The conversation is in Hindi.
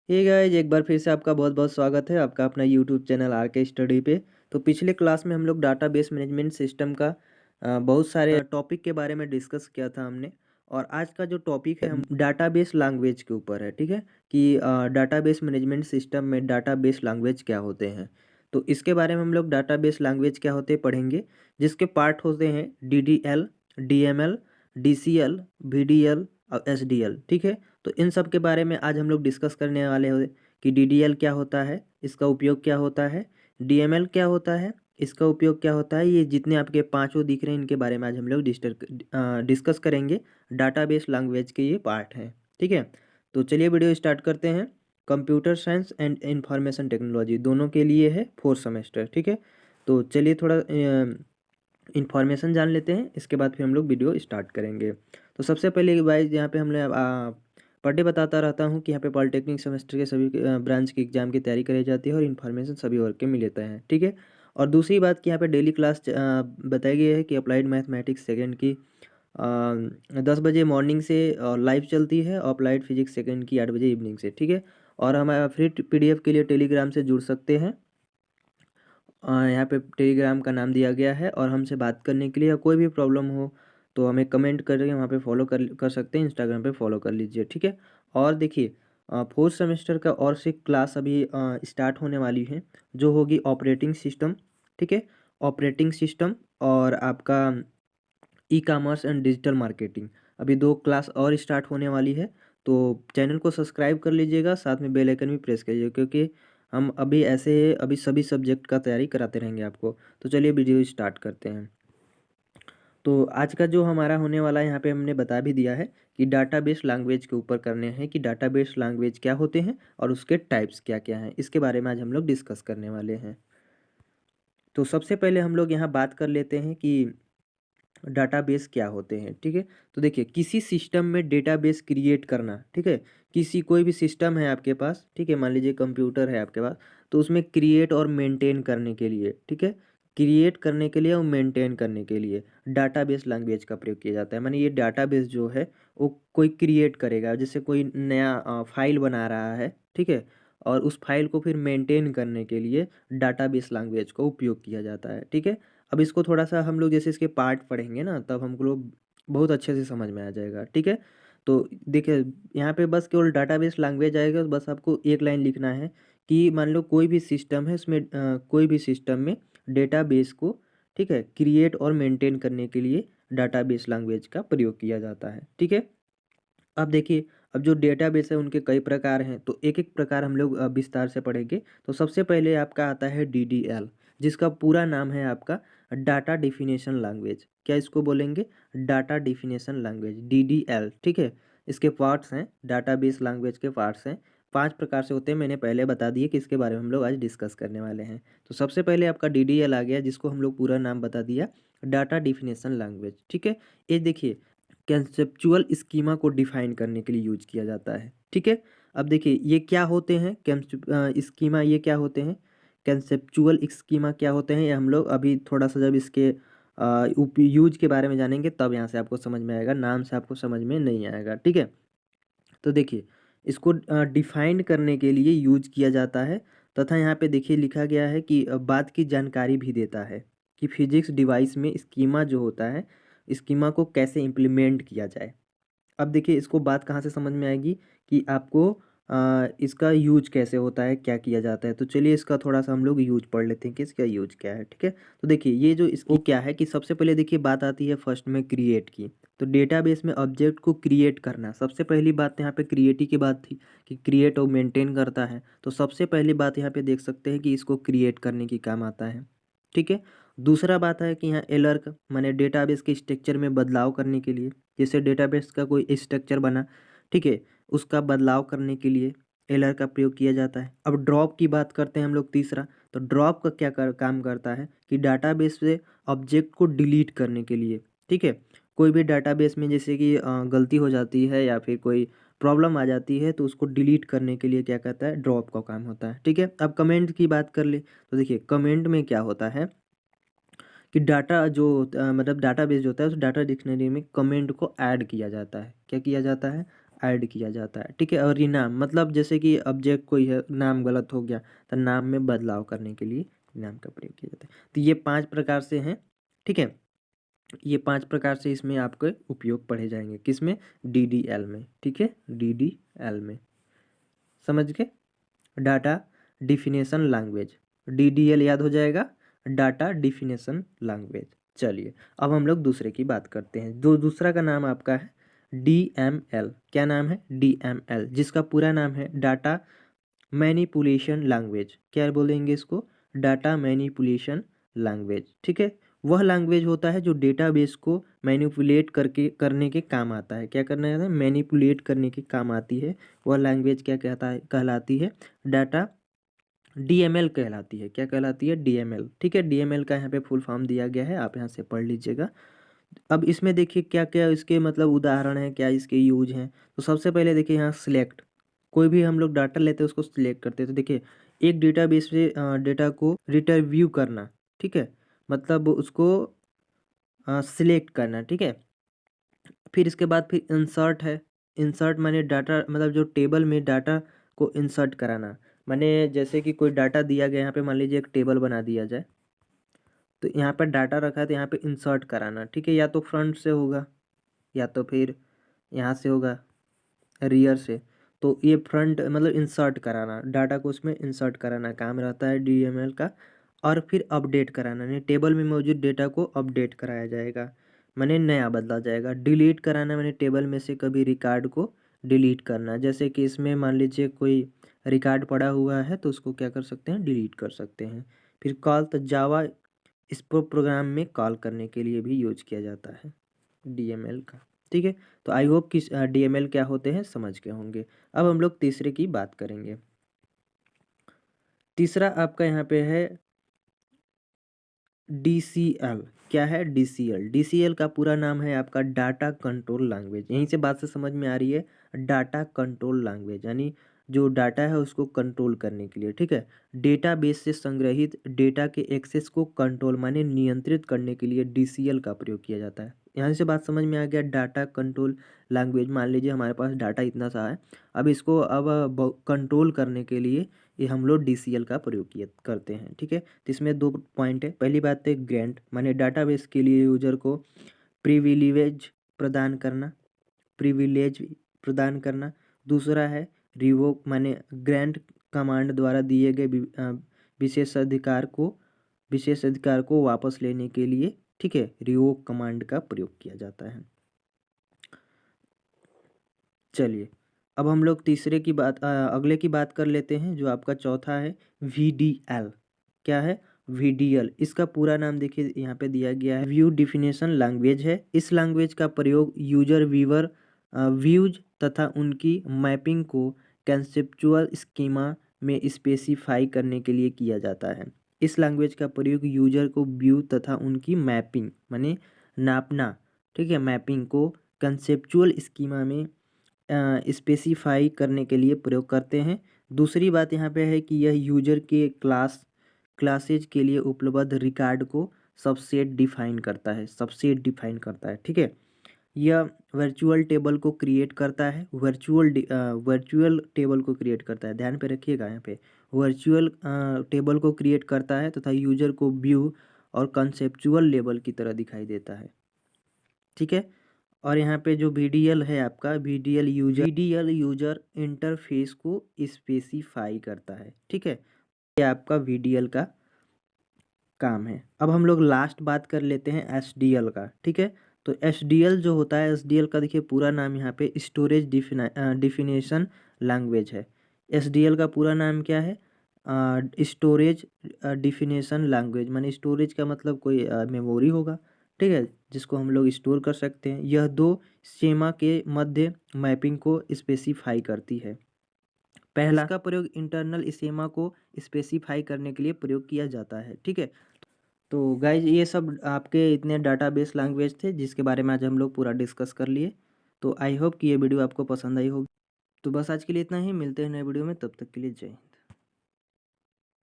हे गाइस, एक बार फिर से आपका बहुत बहुत स्वागत है आपका अपना यूट्यूब चैनल आर के स्टडी पे। तो पिछले क्लास में हम लोग डाटाबेस मैनेजमेंट सिस्टम का बहुत सारे टॉपिक के बारे में डिस्कस किया था हमने। और आज का जो टॉपिक है हम डाटाबेस लैंग्वेज के ऊपर है, ठीक है। कि डाटाबेस मैनेजमेंट सिस्टम में डाटाबेस लैंग्वेज क्या होते हैं। तो इसके बारे में हम लोग डाटाबेस लैंग्वेज क्या होते हैं पढ़ेंगे, जिसके पार्ट होते हैं DDL, DML, DCL, VDL और SDL, ठीक है। तो इन सब के बारे में आज हम लोग डिस्कस करने वाले हैं कि DDL क्या होता है, इसका उपयोग क्या होता है, DML क्या होता है, इसका उपयोग क्या होता है। ये जितने आपके पांचों दिख रहे हैं इनके बारे में आज हम लोग डिस्कस करेंगे। डाटाबेस लैंग्वेज के ये पार्ट हैं, ठीक है। तो चलिए वीडियो स्टार्ट करते हैं। Computer science and information technology दोनों के लिए है 4 सेमेस्टर, ठीक है। तो चलिए थोड़ा इन्फॉर्मेशन जान लेते हैं, इसके बाद फिर हम लोग वीडियो स्टार्ट करेंगे। तो सबसे पहले वाइज यहाँ पे हमने पर डे बताता रहता हूँ कि यहाँ पे पॉलिटेक्निक सेमेस्टर के सभी ब्रांच के एग्जाम की तैयारी कराई जाती है और इन्फॉर्मेशन सभी वर्ग के मिल लेते हैं, ठीक है। और दूसरी बात कि यहाँ पे डेली क्लास बताई गई है कि अप्लाइड मैथमेटिक्स सेकेंड की 10 बजे मॉर्निंग से लाइव चलती है, और अप्लाइड फिजिक्स सेकेंड की 8 बजे इवनिंग से, ठीक है। और हमारा फ्री PDF के लिए टेलीग्राम से जुड़ सकते हैं। यहाँ पे टेलीग्राम का नाम दिया गया है, और हमसे बात करने के लिए या कोई भी प्रॉब्लम हो तो हमें कमेंट करके वहाँ पे फॉलो कर सकते हैं। इंस्टाग्राम पे फॉलो कर लीजिए, ठीक है। और देखिए 4 सेमेस्टर का और से क्लास अभी स्टार्ट होने वाली है, जो होगी ऑपरेटिंग सिस्टम, ठीक है। ऑपरेटिंग सिस्टम और आपका ई-कॉमर्स एंड डिजिटल मार्केटिंग, अभी 2 क्लास और स्टार्ट होने वाली है। तो चैनल को सब्सक्राइब कर लीजिएगा, साथ में बेल आइकन भी प्रेस करिएगा, क्योंकि हम अभी ऐसे अभी सभी सब्जेक्ट का तैयारी कराते रहेंगे आपको। तो चलिए वीडियो स्टार्ट करते हैं। तो आज का जो हमारा होने वाला है, यहाँ पे हमने बता भी दिया है कि डाटाबेस लैंग्वेज के ऊपर करने हैं कि डाटाबेस लैंग्वेज क्या होते हैं और उसके टाइप्स क्या क्या हैं, इसके बारे में आज हम लोग डिस्कस करने वाले हैं। तो सबसे पहले हम लोग यहाँ बात कर लेते हैं कि डाटाबेस क्या होते हैं, ठीक है। तो देखिए, किसी सिस्टम में डेटाबेस क्रिएट करना, ठीक है। किसी कोई भी सिस्टम है आपके पास, ठीक है, मान लीजिए कंप्यूटर है आपके पास, तो उसमें क्रिएट और मेंटेन करने के लिए, ठीक है, क्रिएट करने के लिए और मेंटेन करने के लिए डाटाबेस लैंग्वेज का प्रयोग किया जाता है। माने ये डाटाबेस जो है वो कोई क्रिएट करेगा, जैसे कोई नया फाइल बना रहा है, ठीक है, और उस फाइल को फिर मेंटेन करने के लिए डाटाबेस लैंग्वेज का उपयोग किया जाता है, ठीक है। अब इसको थोड़ा सा हम लोग जैसे इसके पार्ट पढ़ेंगे ना, तब हम लोग बहुत अच्छे से समझ में आ जाएगा, ठीक है। तो देखिए, यहाँ पे बस केवल डाटाबेस लैंग्वेज आएगा, बस आपको एक लाइन लिखना है कि मान लो कोई भी सिस्टम है, उसमें कोई भी सिस्टम में डेटाबेस को, ठीक है, क्रिएट और मेंटेन करने के लिए डाटाबेस लैंग्वेज का प्रयोग किया जाता है, ठीक है। अब देखिए, अब जो डेटाबेस है उनके कई प्रकार हैं, तो एक एक प्रकार हम लोग विस्तार से पढ़ेंगे। तो सबसे पहले आपका आता है DDL, जिसका पूरा नाम है आपका डाटा डिफिनेशन लैंग्वेज। क्या इसको बोलेंगे? डाटा डिफिनेशन लैंग्वेज, DDL, ठीक है। इसके पार्ट्स हैं, डाटाबेस लैंग्वेज के पार्ट्स हैं, 5 प्रकार से होते हैं। मैंने पहले बता दिए कि इसके बारे में हम लोग आज डिस्कस करने वाले हैं। तो सबसे पहले आपका DDL आ गया, जिसको हम लोग पूरा नाम बता दिया, डाटा डिफिनेशन लैंग्वेज, ठीक है। ये देखिए, कंसेप्चुअल स्कीमा को डिफाइन करने के लिए यूज किया जाता है, ठीक है। अब देखिए, ये क्या होते हैं स्कीमा, ये क्या होते हैं कंसेप्चुअल स्कीमा, क्या होते हैं, ये हम लोग अभी थोड़ा सा जब इसके यूज के बारे में जानेंगे तब यहाँ से आपको समझ में आएगा, नाम से आपको समझ में नहीं आएगा, ठीक है। तो देखिए, इसको डिफाइन करने के लिए यूज किया जाता है, तथा यहाँ पे देखिए लिखा गया है कि बात की जानकारी भी देता है कि फिजिक्स डिवाइस में स्कीमा जो होता है, स्कीमा को कैसे इम्प्लीमेंट किया जाए। अब देखिए, इसको बात कहाँ से समझ में आएगी कि आपको इसका यूज कैसे होता है, क्या किया जाता है। तो चलिए इसका थोड़ा सा हम लोग यूज पढ़ लेते हैं कि इसका यूज क्या है, ठीक है। तो देखिए, ये जो इसको क्या है कि सबसे पहले देखिए बात आती है फर्स्ट में क्रिएट की। तो डेटाबेस में ऑब्जेक्ट को क्रिएट करना, सबसे पहली बात यहाँ पे क्रिएट ही की बात थी कि क्रिएट और मेंटेन करता है। तो सबसे पहली बात यहाँ पे देख सकते हैं कि इसको क्रिएट करने की काम आता है, ठीक है। दूसरा बात है कि यहाँ एलर्क माने डेटाबेस के स्ट्रक्चर में बदलाव करने के लिए, जैसे डेटाबेस का कोई स्ट्रक्चर बना, ठीक है, उसका बदलाव करने के लिए एलर का प्रयोग किया जाता है। अब ड्रॉप की बात करते हैं हम लोग तीसरा। तो ड्रॉप का क्या काम करता है कि डाटाबेस से ऑब्जेक्ट को डिलीट करने के लिए, ठीक है। कोई भी डाटाबेस में जैसे कि गलती हो जाती है या फिर कोई प्रॉब्लम आ जाती है, तो उसको डिलीट करने के लिए क्या कहता है, ड्रॉप का काम होता है, ठीक है। अब कमेंट की बात कर ले, तो देखिए कमेंट में क्या होता है कि डाटा जो मतलब डाटाबेस जो होता है, उस डाटा डिक्शनरी में कमेंट को ऐड किया जाता है। क्या किया जाता है? ऐड किया जाता है, ठीक है। और रिनाम मतलब जैसे कि ऑब्जेक्ट कोई है, नाम गलत हो गया तो नाम में बदलाव करने के लिए नाम का प्रयोग किया जाता है। तो ये 5 प्रकार से हैं, ठीक है। ये 5 प्रकार से इसमें आपके उपयोग पढ़े जाएंगे, किसमें, DDL में, ठीक है, DDL में, समझ गए। डाटा डिफिनेशन लैंग्वेज, DDL याद हो जाएगा, डाटा डिफिनेशन लैंग्वेज। चलिए अब हम लोग दूसरे की बात करते हैं। जो दूसरा का नाम आपका है DML। क्या नाम है, DML, जिसका पूरा नाम है डाटा मैनिपुलेशन लैंग्वेज। क्या बोलेंगे इसको, डाटा मैनिपुलेशन लैंग्वेज, ठीक है। वह लैंग्वेज होता है जो डेटाबेस को मैनिपुलेट करके करने के काम आता है। क्या करना है, मैनिपुलेट करने के काम आती है। वह लैंग्वेज क्या कहता है, कहलाती है डाटा DML कहलाती है। क्या कहलाती है, DML, ठीक है। DML का यहाँ पे फुल फॉर्म दिया गया है, आप यहाँ से पढ़ लीजिएगा। अब इसमें देखिए क्या क्या इसके मतलब उदाहरण है, क्या इसके यूज हैं। तो सबसे पहले देखिए यहाँ सिलेक्ट, कोई भी हम लोग डाटा लेते हैं उसको सिलेक्ट करते हैं। तो देखिए एक डेटाबेस से डेटा को रिट्रीव करना, ठीक है, मतलब उसको सिलेक्ट करना, ठीक है। फिर इसके बाद फिर इंसर्ट है। इंसर्ट माने डाटा, मतलब जो टेबल में डाटा को इंसर्ट कराना, माने जैसे कि कोई डाटा दिया गया, यहाँ पे मान लीजिए एक टेबल बना दिया जाए, तो यहाँ पर डाटा रखा है तो यहाँ पे इंसर्ट कराना, ठीक है। या तो फ्रंट से होगा या तो फिर यहाँ से होगा, रियर से। तो ये फ्रंट मतलब इंसर्ट कराना, डाटा को उसमें इंसर्ट कराना काम रहता है DML का। और फिर अपडेट कराना, यानी टेबल में मौजूद डेटा को अपडेट कराया जाएगा, माने नया बदला जाएगा। डिलीट कराना माने टेबल में से कभी रिकॉर्ड को डिलीट करना, जैसे कि इसमें मान लीजिए कोई रिकॉर्ड पड़ा हुआ है तो उसको क्या कर सकते हैं, डिलीट कर सकते हैं। फिर कॉल, तो जावा इस प्रोग्राम में कॉल करने के लिए भी यूज किया जाता है DML का, ठीक है। तो आई होप कि DML क्या होते हैं समझ के होंगे। अब हम लोग तीसरे की बात करेंगे। तीसरा आपका यहाँ पे है DCL। क्या है, DCL। DCL का पूरा नाम है आपका डाटा कंट्रोल लैंग्वेज। यहीं से बात से समझ में आ रही है, डाटा कंट्रोल लैंग्वेज, यानी जो डाटा है उसको कंट्रोल करने के लिए, ठीक है। डेटाबेस से संग्रहित डेटा के एक्सेस को कंट्रोल माने नियंत्रित करने के लिए DCL का प्रयोग किया जाता है। यहाँ से बात समझ में आ गया, डाटा कंट्रोल लैंग्वेज। मान लीजिए हमारे पास डाटा इतना सा है, अब इसको अब कंट्रोल करने के लिए ये हम लोग DCL का प्रयोग किया करते हैं, ठीक है। तो इसमें 2 पॉइंट है। पहली बात है ग्रांट, माने डाटाबेस के लिए यूजर को प्रिविलेज प्रदान करना, प्रिविलेज प्रदान करना। दूसरा है रिवोक, माने ग्रांट कमांड द्वारा दिए गए विशेष अधिकार को वापस लेने के लिए, ठीक है, रिवोक कमांड का प्रयोग किया जाता है। चलिए अब हम लोग तीसरे की बात अगले की बात कर लेते हैं, जो आपका चौथा है VDL। क्या है, VDL। इसका पूरा नाम देखिए यहाँ पे दिया गया है, व्यू डिफिनेशन लैंग्वेज है। इस लैंग्वेज का प्रयोग यूजर व्यूअर व्यूज तथा उनकी मैपिंग को कंसेप्चुअल स्कीमा में स्पेसिफाई करने के लिए किया जाता है। इस लैंग्वेज का प्रयोग यूजर को व्यू तथा उनकी मैपिंग माने नापना, ठीक है, मैपिंग को कंसेप्चुअल स्कीमा में स्पेसिफाई करने के लिए प्रयोग करते हैं। दूसरी बात यहाँ पे है कि यह यूजर के क्लासेज के लिए उपलब्ध रिकॉर्ड को सबसेट डिफाइन करता है, सबसेट डिफाइन करता है, ठीक है। यह वर्चुअल टेबल को क्रिएट करता है, वर्चुअल टेबल को क्रिएट करता है, ध्यान पे रखिएगा, यहाँ पे वर्चुअल टेबल को क्रिएट करता है तथा यूजर को व्यू और कंसेप्चुअल लेवल की तरह दिखाई देता है, ठीक है। और यहाँ पे जो VDL है आपका, VDL यूजर इंटरफेस को स्पेसिफाई करता है, ठीक है। ये आपका VDL का काम है। अब हम लोग लास्ट बात कर लेते हैं SDL का, ठीक है। तो SDL जो होता है, SDL का देखिए पूरा नाम यहाँ पे स्टोरेज डिफिनेशन लैंग्वेज है। SDL का पूरा नाम क्या है, स्टोरेज डिफिनेशन लैंग्वेज, माने स्टोरेज का मतलब कोई मेमोरी होगा, ठीक है, जिसको हम लोग स्टोर कर सकते हैं। यह 2 स्कीमा के मध्य मैपिंग को स्पेसिफाई करती है। पहला, इसका प्रयोग इंटरनल स्कीमा को स्पेसिफाई करने के लिए प्रयोग किया जाता है, ठीक है। तो गाइज ये सब आपके इतने डाटाबेस लैंग्वेज थे जिसके बारे में आज हम लोग पूरा डिस्कस कर लिए। तो आई होप कि ये वीडियो आपको पसंद आई होगी। तो बस आज के लिए इतना ही, मिलते हैं नए वीडियो में, तब तक के लिए जय हिंद।